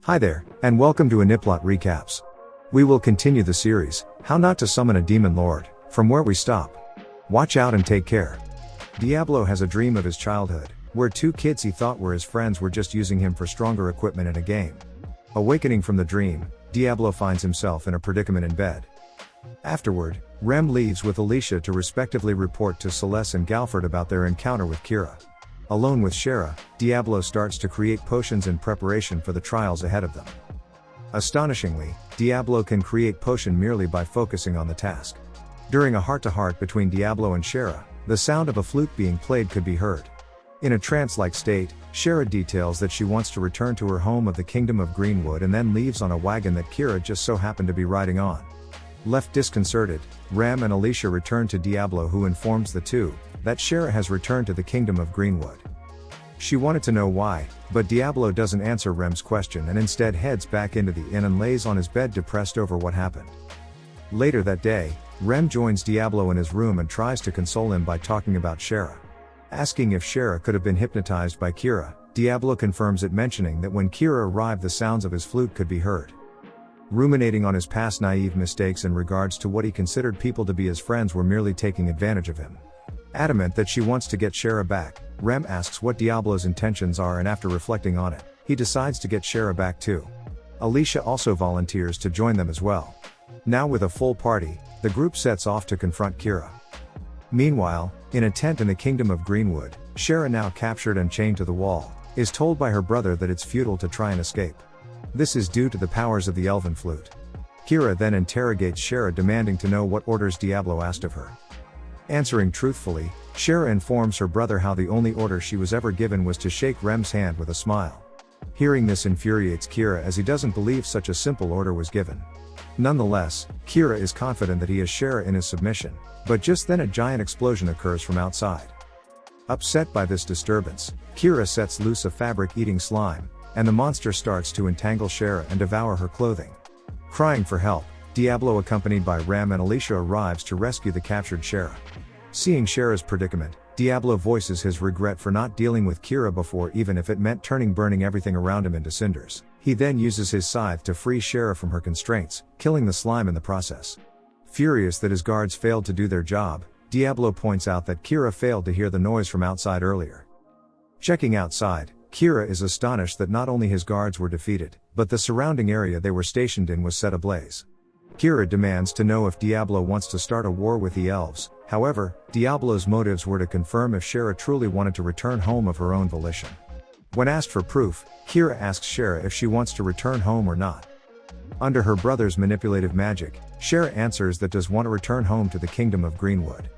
Hi there, and welcome to Aniplot Recaps. We will continue the series, How Not to Summon a Demon Lord, from where we stop. Watch out and take care. Diablo has a dream of his childhood, where two kids he thought were his friends were just using him for stronger equipment in a game. Awakening from the dream, Diablo finds himself in a predicament in bed. Afterward, Rem leaves with Alicia to respectively report to Celeste and Galford about their encounter with Kira. Alone with Shara, Diablo starts to create potions in preparation for the trials ahead of them. Astonishingly, Diablo can create potion merely by focusing on the task. During a heart-to-heart between Diablo and Shara, the sound of a flute being played could be heard. In a trance-like state, Shara details that she wants to return to her home of the Kingdom of Greenwood and then leaves on a wagon that Kira just so happened to be riding on. Left disconcerted, Rem and Alicia return to Diablo, who informs the two that Shara has returned to the Kingdom of Greenwood. She wanted to know why, but Diablo doesn't answer Rem's question and instead heads back into the inn and lays on his bed depressed over what happened. Later that day, Rem joins Diablo in his room and tries to console him by talking about Shara. Asking if Shara could have been hypnotized by Kira, Diablo confirms it, mentioning that when Kira arrived the sounds of his flute could be heard. Ruminating on his past naive mistakes in regards to what he considered people to be his friends were merely taking advantage of him. Adamant that she wants to get Shara back, Rem asks what Diablo's intentions are, and after reflecting on it, he decides to get Shara back too. Alicia also volunteers to join them as well. Now with a full party, the group sets off to confront Kira. Meanwhile, in a tent in the Kingdom of Greenwood, Shara, now captured and chained to the wall, is told by her brother that it's futile to try and escape. This is due to the powers of the elven flute. Kira then interrogates Shara, demanding to know what orders Diablo asked of her. Answering truthfully, Shara informs her brother how the only order she was ever given was to shake Rem's hand with a smile. Hearing this infuriates Kira, as he doesn't believe such a simple order was given. Nonetheless, Kira is confident that he has Shara in his submission, but just then a giant explosion occurs from outside. Upset by this disturbance, Kira sets loose a fabric-eating slime, and the monster starts to entangle Shara and devour her clothing. Crying for help, Diablo, accompanied by Rem and Alicia, arrives to rescue the captured Shara. Seeing Shara's predicament, Diablo voices his regret for not dealing with Kira before, even if it meant burning everything around him into cinders. He then uses his scythe to free Shara from her constraints, killing the slime in the process. Furious that his guards failed to do their job, Diablo points out that Kira failed to hear the noise from outside earlier. Checking outside, Kira is astonished that not only his guards were defeated, but the surrounding area they were stationed in was set ablaze. Kira demands to know if Diablo wants to start a war with the elves. However, Diablo's motives were to confirm if Shara truly wanted to return home of her own volition. When asked for proof, Kira asks Shara if she wants to return home or not. Under her brother's manipulative magic, Shara answers that does want to return home to the Kingdom of Greenwood.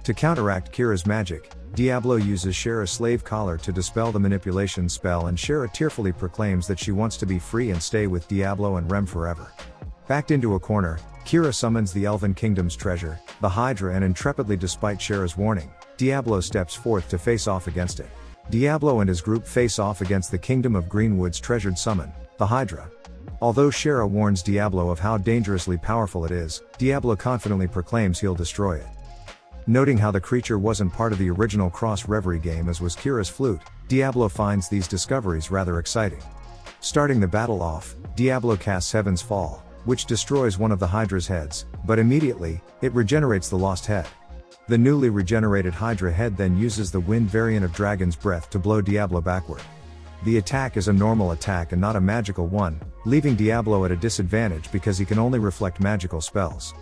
To counteract Kira's magic, Diablo uses Shara's slave collar to dispel the manipulation spell, and Shara tearfully proclaims that she wants to be free and stay with Diablo and Rem forever. Backed into a corner, Kira summons the Elven Kingdom's treasure, the Hydra, and intrepidly, despite Shara's warning, Diablo steps forth to face off against it. Diablo and his group face off against the Kingdom of Greenwood's treasured summon, the Hydra. Although Shara warns Diablo of how dangerously powerful it is, Diablo confidently proclaims he'll destroy it. Noting how the creature wasn't part of the original Cross Reverie game as was Kira's flute, Diablo finds these discoveries rather exciting. Starting the battle off, Diablo casts Heaven's Fall, which destroys one of the Hydra's heads, but immediately, it regenerates the lost head. The newly regenerated Hydra head then uses the wind variant of Dragon's Breath to blow Diablo backward. The attack is a normal attack and not a magical one, leaving Diablo at a disadvantage because he can only reflect magical spells.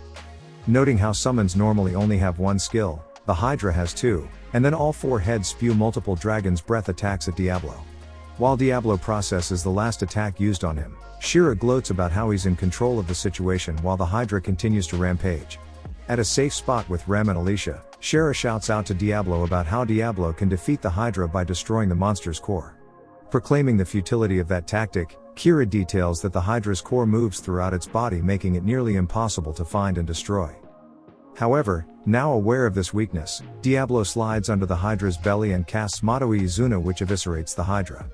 Noting how summons normally only have one skill, the Hydra has two, and then all four heads spew multiple Dragon's Breath attacks at Diablo. While Diablo processes the last attack used on him, Shara gloats about how he's in control of the situation while the Hydra continues to rampage. At a safe spot with Rem and Alicia, Shara shouts out to Diablo about how Diablo can defeat the Hydra by destroying the monster's core. Proclaiming the futility of that tactic, Kira details that the Hydra's core moves throughout its body, making it nearly impossible to find and destroy. However, now aware of this weakness, Diablo slides under the Hydra's belly and casts MAOU Izuna, which eviscerates the Hydra.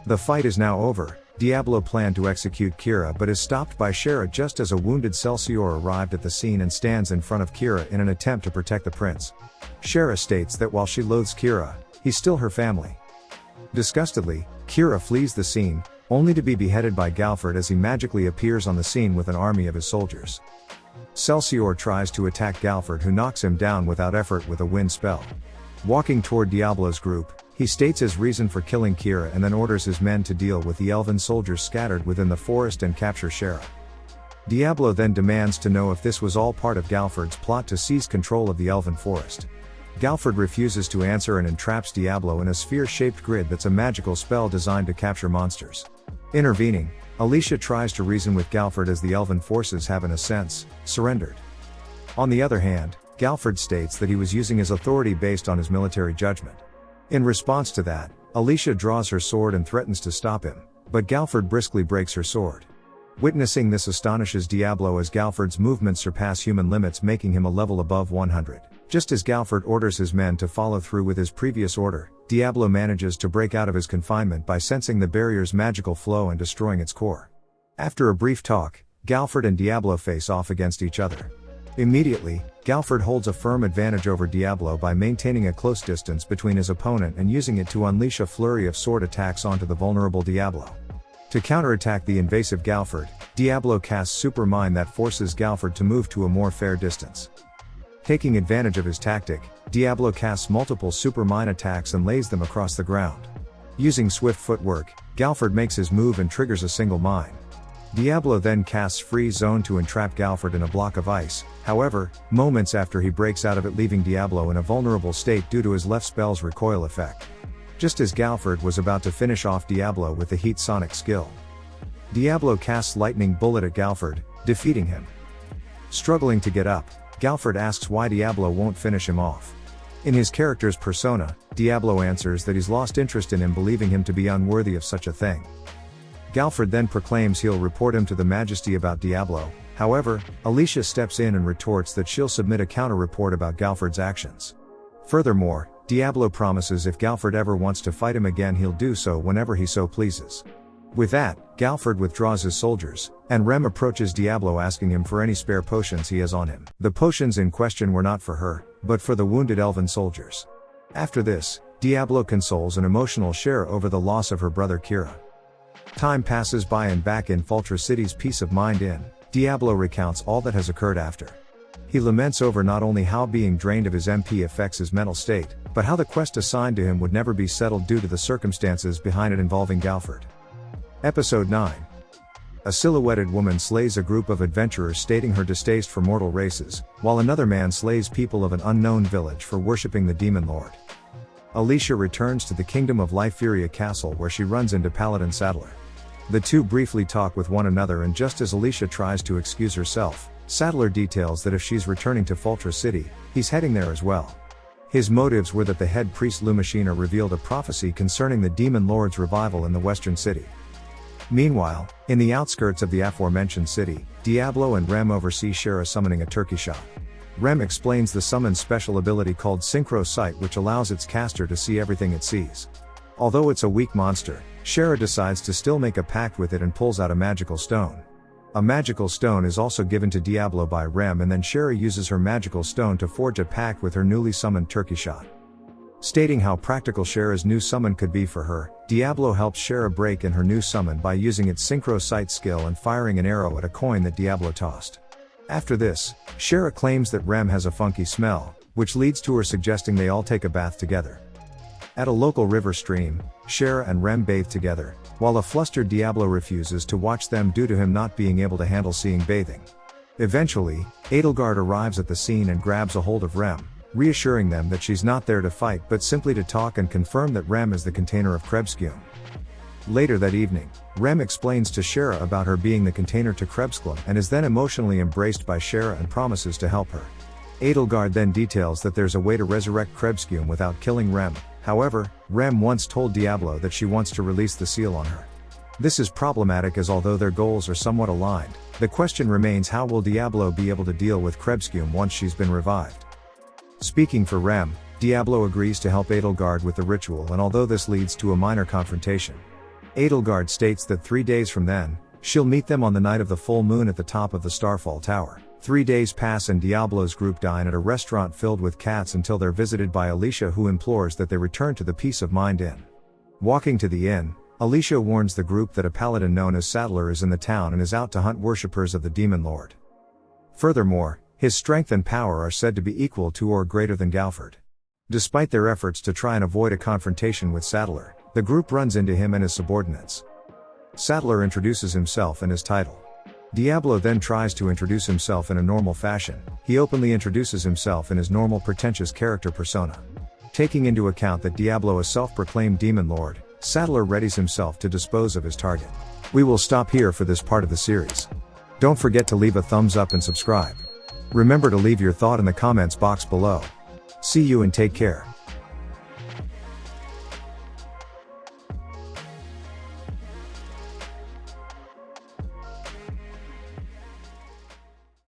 The fight is now over. Diablo planned to execute Kira but is stopped by Shara just as a wounded Celsior arrived at the scene and stands in front of Kira in an attempt to protect the prince. Shara states that while she loathes Kira, he's still her family. Disgustedly, Kira flees the scene, only to be beheaded by Galford as he magically appears on the scene with an army of his soldiers. Celsior tries to attack Galford, who knocks him down without effort with a wind spell. Walking toward Diablo's group, he states his reason for killing Kira and then orders his men to deal with the elven soldiers scattered within the forest and capture Shara. Diablo then demands to know if this was all part of Galford's plot to seize control of the elven forest. Galford refuses to answer and entraps Diablo in a sphere-shaped grid that's a magical spell designed to capture monsters. Intervening, Alicia tries to reason with Galford as the elven forces have in a sense surrendered. On the other hand, Galford states that he was using his authority based on his military judgment. In response to that, Alicia draws her sword and threatens to stop him, but Galford briskly breaks her sword. Witnessing this astonishes Diablo as Galford's movements surpass human limits, making him a level above 100. Just as Galford orders his men to follow through with his previous order, Diablo manages to break out of his confinement by sensing the barrier's magical flow and destroying its core. After a brief talk, Galford and Diablo face off against each other. Immediately, Galford holds a firm advantage over Diablo by maintaining a close distance between his opponent and using it to unleash a flurry of sword attacks onto the vulnerable Diablo. To counterattack the invasive Galford, Diablo casts Super Mind that forces Galford to move to a more fair distance. Taking advantage of his tactic, Diablo casts multiple Super Mind attacks and lays them across the ground. Using swift footwork, Galford makes his move and triggers a single mine. Diablo then casts Freeze Zone to entrap Galford in a block of ice, however, moments after he breaks out of it, leaving Diablo in a vulnerable state due to his left spell's recoil effect. Just as Galford was about to finish off Diablo with the Heat Sonic skill, Diablo casts Lightning Bullet at Galford, defeating him. Struggling to get up, Galford asks why Diablo won't finish him off. In his character's persona, Diablo answers that he's lost interest in him, believing him to be unworthy of such a thing. Galford then proclaims he'll report him to the Majesty about Diablo. However, Alicia steps in and retorts that she'll submit a counter-report about Galford's actions. Furthermore, Diablo promises if Galford ever wants to fight him again, he'll do so whenever he so pleases. With that, Galford withdraws his soldiers, and Rem approaches Diablo asking him for any spare potions he has on him. The potions in question were not for her, but for the wounded elven soldiers. After this, Diablo consoles an emotional Shara over the loss of her brother Kira. Time passes by and back in Fultra City's Peace of Mind Inn, Diablo recounts all that has occurred after. He laments over not only how being drained of his MP affects his mental state, but how the quest assigned to him would never be settled due to the circumstances behind it involving Galford. Episode 9. A silhouetted woman slays a group of adventurers stating her distaste for mortal races, while another man slays people of an unknown village for worshipping the demon lord. Alicia returns to the Kingdom of Lyfuria Castle where she runs into Paladin Saddler. The two briefly talk with one another, and just as Alicia tries to excuse herself, Saddler details that if she's returning to Fultra City, he's heading there as well. His motives were that the head priest Lumashina revealed a prophecy concerning the demon lord's revival in the western city. Meanwhile, in the outskirts of the aforementioned city, Diablo and Rem oversee Shara summoning a turkey shot. Rem explains the summon's special ability called Synchro Sight, which allows its caster to see everything it sees. Although it's a weak monster, Shara decides to still make a pact with it and pulls out a magical stone. A magical stone is also given to Diablo by Rem, and then Shara uses her magical stone to forge a pact with her newly summoned turkey shot. Stating how practical Shara's new summon could be for her, Diablo helps Shara break in her new summon by using its Synchro Sight skill and firing an arrow at a coin that Diablo tossed. After this, Shara claims that Rem has a funky smell, which leads to her suggesting they all take a bath together. At a local river stream, Shara and Rem bathe together, while a flustered Diablo refuses to watch them due to him not being able to handle seeing bathing. Eventually, Edelgard arrives at the scene and grabs a hold of Rem, reassuring them that she's not there to fight but simply to talk, and confirm that Rem is the container of Krebskulm. Later that evening, Rem explains to Shara about her being the container to Krebskulm and is then emotionally embraced by Shara and promises to help her. Edelgard then details that there's a way to resurrect Krebskulm without killing Rem. However, Rem once told Diablo that she wants to release the seal on her. This is problematic, as although their goals are somewhat aligned, the question remains, how will Diablo be able to deal with Krebskulm once she's been revived? Speaking for Rem, Diablo agrees to help Edelgard with the ritual, and although this leads to a minor confrontation, Edelgard states that 3 days from then, she'll meet them on the night of the full moon at the top of the Starfall Tower. 3 days pass and Diablo's group dine at a restaurant filled with cats until they're visited by Alicia, who implores that they return to the Peace of Mind Inn. Walking to the inn, Alicia warns the group that a paladin known as Saddler is in the town and is out to hunt worshippers of the Demon Lord. Furthermore, his strength and power are said to be equal to or greater than Galford. Despite their efforts to try and avoid a confrontation with Saddler, the group runs into him and his subordinates. Saddler introduces himself and his title. Diablo then tries to introduce himself in a normal fashion. He openly introduces himself in his normal pretentious character persona. Taking into account that Diablo is self-proclaimed Demon Lord, Saddler readies himself to dispose of his target. We will stop here for this part of the series. Don't forget to leave a thumbs up and subscribe. Remember to leave your thought in the comments box below. See you and take care.